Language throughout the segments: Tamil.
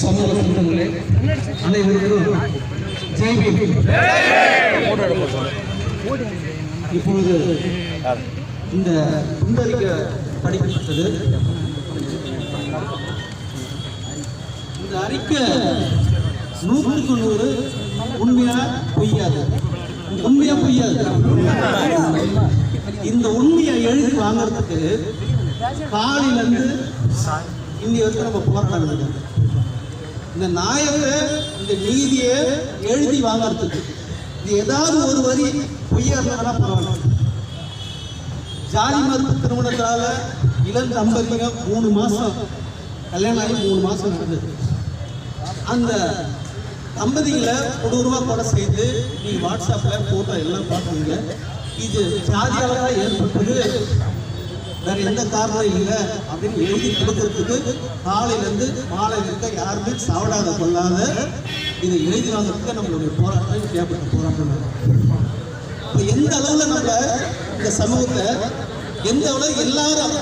சமூக சொந்தங்களே அனைவருக்கும் இப்பொழுது இந்த குண்டரிக்க படிக்கப்பட்டது. இந்த அறிக்கை 100க்கு 100 உண்மையா பொய்யாது, உண்மையா பொய்யாது. இந்த உண்மையை எழுதி வாங்கறதுக்கு காலையிலேருந்து இன்னி வரைக்கும் நம்ம போராட்டம். இந்த நாயத்தை இந்த நீதியை எழுதி வாங்கறதுக்கு இது ஏதாவது ஒரு வரி பொய்யா இருந்தா பரவாயில்ல. ஜாதி மறுப்பு திருமணத்தால இளம் தம்பதிங்க 3 மாசம் கல்யாணம் ஆகி 3 மாசம் இருக்குது. அந்த தம்பதிகளை கொடூரமாக கொலை செய்து நீங்கள் வாட்ஸ்அப்பில் போட்டோ எல்லாம் பார்க்குறீங்க. இது ஜாதியால தான் ஏற்பட்டது, வேற எந்த காரணம் இல்லை அப்படின்னு எழுதி கொடுக்கறதுக்கு காலையிலேருந்து மாலை இருக்க யாருமே சாவடாத கொள்ளாத இதை எழுதி வாங்கிறதுக்கு நம்மளுடைய போராட்டம் ஏற்பட்ட போராட்டம். இப்போ எந்த அளவில் நம்ம இந்த சமூகத்தை எந்த அளவு எல்லாரும்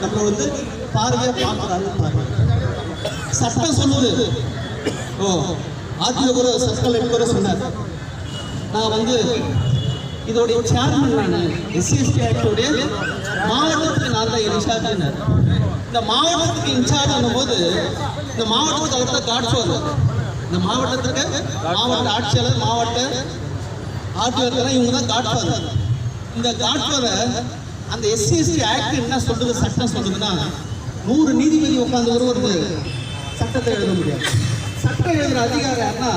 நம்ம பார்வையாக பார்க்குறாங்க பாருங்க. சட்டம் சொல்லுது. ஆட்சியில் கூட சர்க்கிள் கூட சொன்னார், நான் இதோடைய சேர்மன், நான் எஸ்சிஎஸ்டி ஆக்டோடைய மாவட்டத்துக்கு நான் தான் இன்சார்ஜ். இந்த மாவட்டத்துக்கு இன்சார்ஜ் ஆகும்போது இந்த மாவட்டத்துக்கு அவர் தான் காட்சுவார். இந்த மாவட்டத்துக்கு மாவட்ட ஆட்சியாளர், மாவட்ட ஆட்சியாளர் இவங்க தான் காட்சுவார். இந்த காட்சுவரை அந்த எஸ்சிஎஸ்டி ஆக்ட் என்ன சொல்றது, சட்டம் சொல்றதுன்னா 100 நீதிபதி உட்கார்ந்து ஒரு சட்டத்தை எழுத முடியாது. சட்டம் எழுதுகிற அதிகாரம் யாருன்னா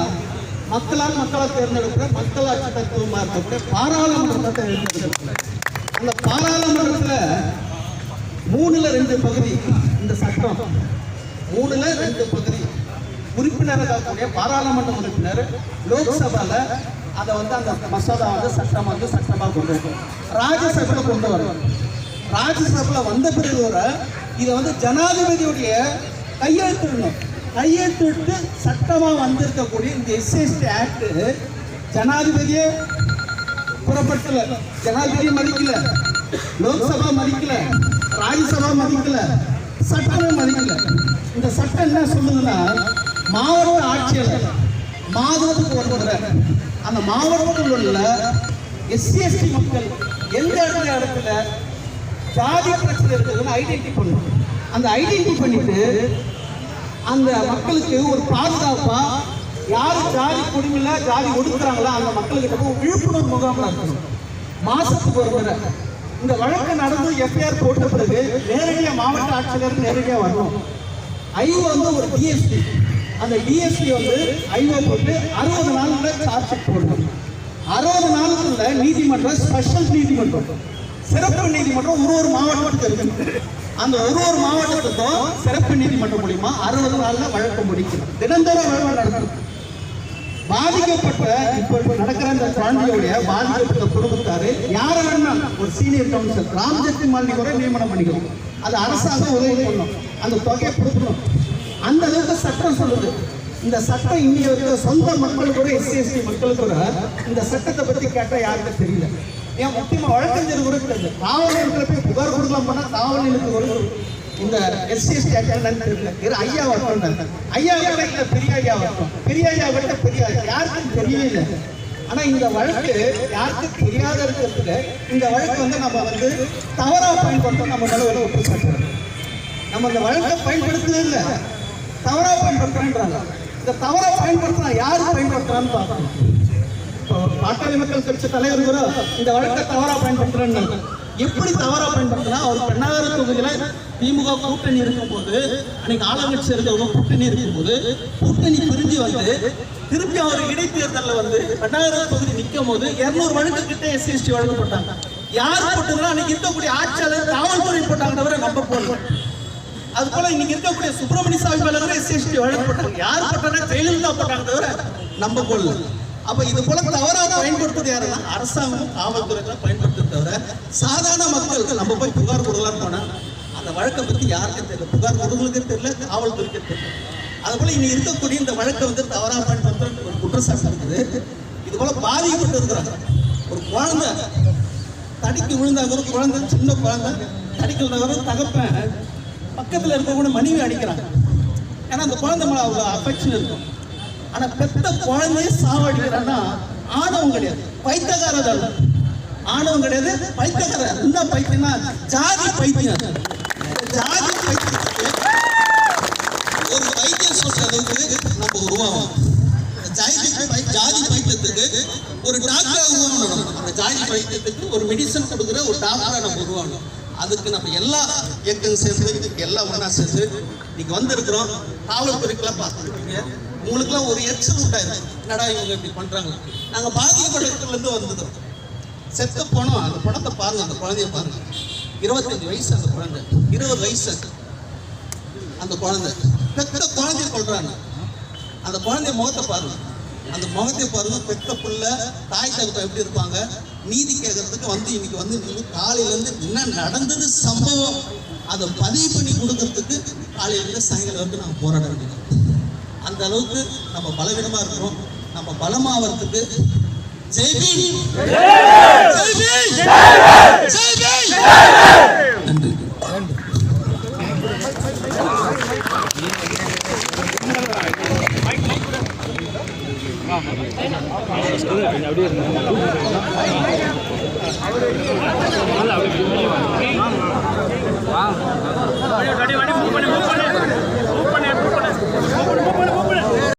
மக்களால் தேர்ந்தெடுக்கிற மக்களாட்சி தத்துவமாக இருக்கக்கூடிய பாராளுமன்றத்தை எழுதுறது. அந்த பாராளுமன்றத்தில் 3/2 பகுதி இந்த சட்டம், 3/2 பகுதி உறுப்பினராகக்கூடிய பாராளுமன்ற உறுப்பினர் லோக்சபாவில் அதை அந்த மசோதா சட்டம் சட்டமாக கொண்டு வரும். ராஜ்யசபையில் கொண்டு வரும். ராஜ்யசபையில் வந்த பிறகு இதை ஜனாதிபதியுடைய கையெழுத்திடணும். கையெழுத்திட்டு சட்டமாக வந்திருக்கக்கூடிய இந்த எஸ்சிஎஸ்டி ஆக்ட் ஜனாதிபதியே புறப்பட்டல, ஜனாதிபதியை மதிக்கல, லோக்சபா மதிக்கல, ராஜ்யசபா மதிக்கல, சட்டமே மதிக்கல. இந்த சட்டம் என்ன சொல்லுதுன்னா, மாவட்ட ஆட்சியாளர் மாதத்துக்கு ஒரு முறை அந்த மாவட்டத்தில் உள்ள எஸ்சிஎஸ்டி மக்கள் எந்த இடத்துல ஜாதி பிரச்சனை இருக்குதுன்னு ஐடென்டிஃபை பண்ணணும். அந்த ஐடென்டிஃபை பண்ணிட்டு அந்த மக்களுக்கு ஒரு பாதுகாப்பா யாரு ஜாதி குடிமையில ஜாதி ஒடுக்குறாங்களா அந்த மக்களுக்கிட்ட விழிப்புணர்வு முகாம் நடத்தணும். மாசத்துக்கு ஒரு முறை இந்த வழக்கு நடந்து எஃப்ஐஆர் போட்ட பிறகு நேரடியாக மாவட்ட ஆட்சியருக்கு நேரடியாக வரணும். ஐஓ ஒரு டிஎஸ்பி, அந்த டிஎஸ்பி ஐஓ போட்டு 60 நாளுக்குள்ள சார்ஜ் போடணும். 60 நாளுக்குள்ள நீதிமன்றம், ஸ்பெஷல் நீதிமன்றம், சிறப்பு நீதிமன்றம் ஒரு மாவட்டத்துக்கு இருக்கு. அந்த ஒரு மாவட்டத்துக்கும் சிறப்பு நீதிமன்றம் மூலியமா 60 நாள்ல வழக்கு முடிக்கணும். தினந்தோறும் வழக்கு நடக்கும். பாதிக்கப்பட்ட இப்ப நடக்கிற இந்த குழந்தையோடைய பாதிக்கப்பட்ட குடும்பத்தாரு யார வேணும்னா ஒரு சீனியர் கவுன்சிலர் ராம்ஜெத்தி மாலினி கூட நியமனம் பண்ணிக்கணும். அது அரசாங்கம் உதவி பண்ணணும், அந்த தொகையை கொடுக்கணும். அந்த அளவுக்கு சட்டம் சொல்லுது. இந்த சட்டம் இன்னைக்கு வரைக்கும் சொந்த மக்கள் கூட எஸ்சிஎஸ்டி மக்கள் கூட இந்த சட்டத்தை பத்தி கேட்டா யாருக்கும் தெரியல. ஏன் முக்கியமா வழக்கறிஞர் கூட தெரியல. காவல் நிலையத்தில் போய் புகார் கொடுக்கலாம் போனா காவல் நிலையத்துக்கு இந்த எஸ்சிஎஸ்டி என்னன்னு தெரியல. ஐயா வரட்டும், ஐயா இல்ல பெரிய ஐயா வரட்டும், பெரிய ஐயா விட பெரிய யாருக்கும் தெரியவே இல்லை. ஆனா இந்த வழக்கு யாருக்கும் தெரியாத இருக்கிறதுக்கு இந்த வழக்கு நம்ம தவறா பயன்படுத்தோம். நம்ம நிலவில் ஒப்பு சாட்டுறோம். நம்ம இந்த வழக்கை பயன்படுத்தவே இல்லை, தவறா பயன்படுத்துறாங்க. இந்த தவறா பயன்படுத்தினா யாரு பயன்படுத்துறான்னு பார்க்கணும். பாட்டாளி மக்கள் கட்சி தலைவர் கூட இந்த வழக்கை தவறா பயன்படுத்துறாங்க. எப்படி தவறா பயன்படுத்தினா, அவர் பெண்ணாகர தொகுதியில திமுக கூட்டணி இருக்கும் போது, அன்னைக்கு ஆளுங்கட்சி இருக்கிறவங்க கூட்டணி இருக்கும் போது, கூட்டணி பிரிஞ்சு திருப்பி அவர் இடைத்தேர்தலில் பெண்ணாகர தொகுதி நிற்கும் போது 200 வழக்கு கிட்ட எஸ்சிஎஸ்டி வழக்கு போட்டாங்க. யார் போட்டதுன்னா அன்னைக்கு இருக்கக்கூடிய ஆட்சியாளர் காவல்துறை போட்டாங்க தவிர நம்ம போடுறோம். அது போல இன்னைக்கு இருக்கக்கூடிய சுப்பிரமணிய சாமி மேல எஸ்சிஎஸ்டி வழக்கு போட்டாங்க. யார் போட்டாங்க? ஜெயலலிதா போட்டாங்க தவிர நம்ம போடல. அப்ப இது போல தவறாக பயன்படுத்துறது யாருன்னா அரசாங்கம், காவல்துறை பயன்படுத்துறது தவிர சாதாரண மக்களுக்கு நம்ம போய் புகார் கொடுக்கலான்னு போனா அந்த வழக்கை பத்தி யாருக்கும் தெரியல, புகார் கொடுங்களுக்கு தெரியல, காவல்துறைக்கு தெரியல. அது போல இனி இருக்கக்கூடிய இந்த வழக்கை தவறாக பயன்படுத்துற ஒரு குற்றச்சாட்டு இருக்குது. இது போல பாதிக்கப்பட்டு இருக்கிறாங்க. ஒரு குழந்தை தடிக்கு விழுந்தாங்க, ஒரு குழந்தை, சின்ன குழந்தை தடிக்கு விழுந்தவங்க தகப்பன் பக்கத்தில் இருக்கவங்க மனைவி அடிக்கிறாங்க. ஏன்னா அந்த குழந்தை மேலே அவ்வளோ அஃபெக்ஷன் இருக்கும். ஆனால் பெத்த குழந்தைய சாவடிக்கிறான்னா ஆணவம் கிடையாது, பைத்தியக்காரர். ஆணவம் கிடையாது, பைத்தியக்காரர். என்ன பைத்தியம்னா ஜாதி பைத்தியம். ஜாதி பைத்தியத்துக்கு ஒரு வைத்தியம் சொல்ற அளவுக்கு நம்ம உருவாகும். ஜாதி பைத்தியத்துக்கு ஒரு டாக்டரை உருவாகணும். அந்த ஜாதி பைத்தியத்துக்கு ஒரு மெடிசன் கொடுக்குற ஒரு டாக்டரை நம்ம உருவாகணும். அதுக்கு நம்ம எல்லா இயக்கம் சேர்ந்து எல்லாம் ஒன்றா சேர்ந்து இன்னைக்கு வந்திருக்கிறோம். காவல்துறைக்கெல்லாம் பார்த்துருக்கீங்க, உங்களுக்குலாம் ஒரு எச்சல் உண்டாயிருக்கு, என்னடா இவங்க இப்படி பண்றாங்க. நாங்கள் பாதிக்கப்பட்டதுலேருந்து வந்ததும் செத்து போனோம். அந்த படத்தை பாருங்க, அந்த குழந்தைய பாருங்க. 25 வயசு அந்த குழந்தை, 20 வயசு அந்த குழந்தை. பெத்த குழந்தைய கொள்றாங்க. அந்த குழந்தைய முகத்தை பாருங்க, அந்த முகத்தை பாருங்க. பெத்த புள்ள தாய் தகப்ப எப்படி இருப்பாங்க. நீதி கேட்கறதுக்கு வந்து இன்னைக்கு வந்து நீங்க காலையிலேருந்து என்ன நடந்தது சம்பவம் அதை பதிவு பண்ணி கொடுக்கறதுக்கு காலையிலேருந்து சாயங்காலம் வரைக்கும் நாங்கள் போராட வேண்டியது. அந்த அளவுக்கு நம்ம பலவீனமா இருக்கிறோம். நம்ம பலமாவதுக்கு நன்றி. அப்படியே